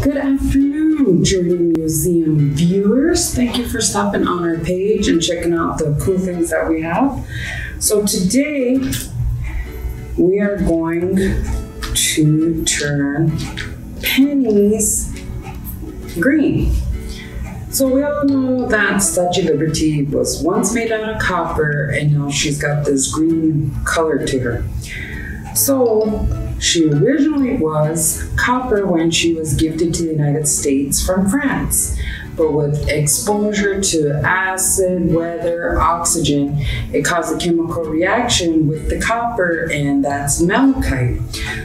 Good afternoon, Journey Museum viewers. Thank you for stopping on our page and checking out the cool things that we have. So today we are going to turn pennies green. So we all know that Statue of Liberty was once made out of copper and now she's got this green color to her. So she originally was copper when she was gifted to the United States from France. But with exposure to acid, weather, oxygen, it caused a chemical reaction with the copper, and that's malachite.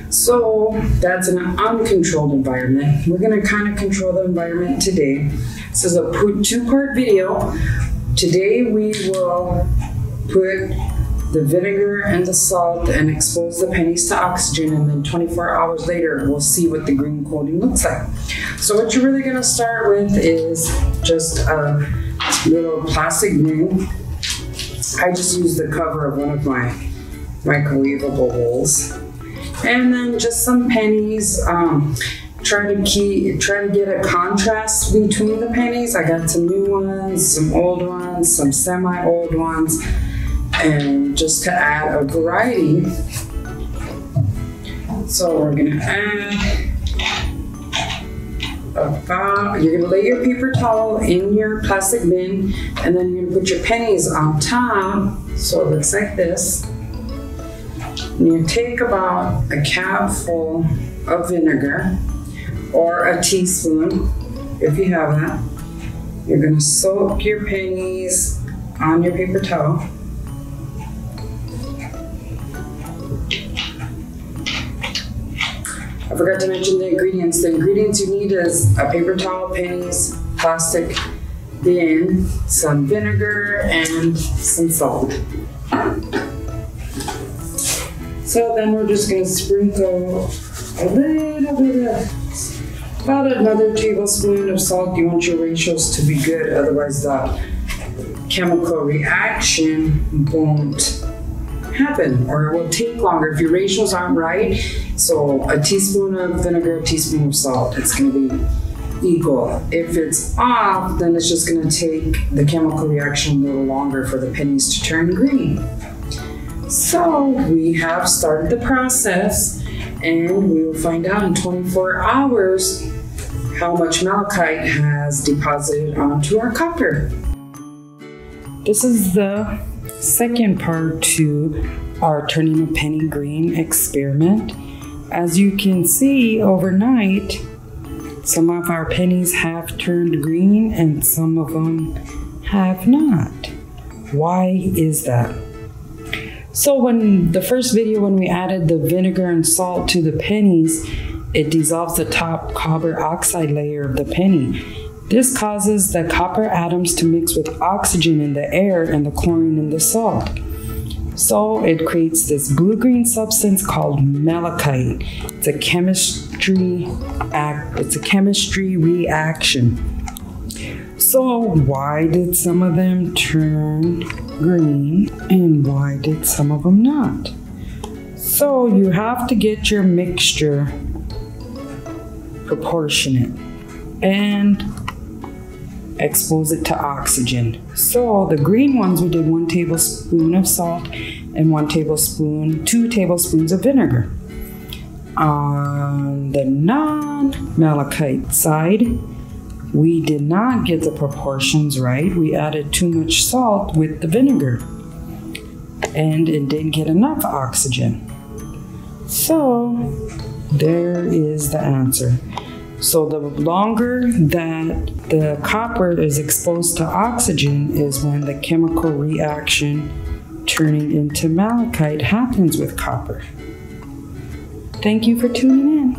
So that's an uncontrolled environment. We're gonna kind of control the environment today. This is a two-part video. Today we will put the vinegar and the salt and expose the pennies to oxygen, and then 24 hours later we'll see what the green coating looks like. So what you're really gonna start with is just a little plastic bin. I just used the cover of one of my microwavable bowls. And then just some pennies. Try to get a contrast between the pennies. I got some new ones, some old ones, some semi-old ones. And just to add a variety, so we're gonna add you're gonna lay your paper towel in your plastic bin, and then you're gonna put your pennies on top, so it looks like this. And you take about a cap full of vinegar, or a teaspoon, if you have that. You're gonna soak your pennies on your paper towel. I forgot to mention the ingredients. The ingredients you need is a paper towel, pennies, plastic bin, some vinegar, and some salt. So then we're just going to sprinkle a little bit of, about another tablespoon of salt. You want your ratios to be good, otherwise the chemical reaction won't happen, or it will take longer if your ratios aren't right. So a teaspoon of vinegar, a teaspoon of salt, it's going to be equal. If it's off, then it's just going to take the chemical reaction a little longer for the pennies to turn green. So we have started the process, and we will find out in 24 hours how much malachite has deposited onto our copper. This is the second part to our turning a penny green experiment. As you can see, overnight, some of our pennies have turned green and some of them have not. Why is that? So when the first video, when we added the vinegar and salt to the pennies, it dissolves the top copper oxide layer of the penny. This causes the copper atoms to mix with oxygen in the air and the chlorine in the salt. So it creates this blue-green substance called malachite. It's a chemistry reaction. So why did some of them turn green and why did some of them not? So you have to get your mixture proportionate and expose it to oxygen. So the green ones, we did 1 tablespoon of salt and 2 tablespoons of vinegar. On the non-malachite side, we did not get the proportions right. We added too much salt with the vinegar and it didn't get enough oxygen. So there is the answer. So the longer that the copper is exposed to oxygen is when the chemical reaction turning into malachite happens with copper. Thank you for tuning in.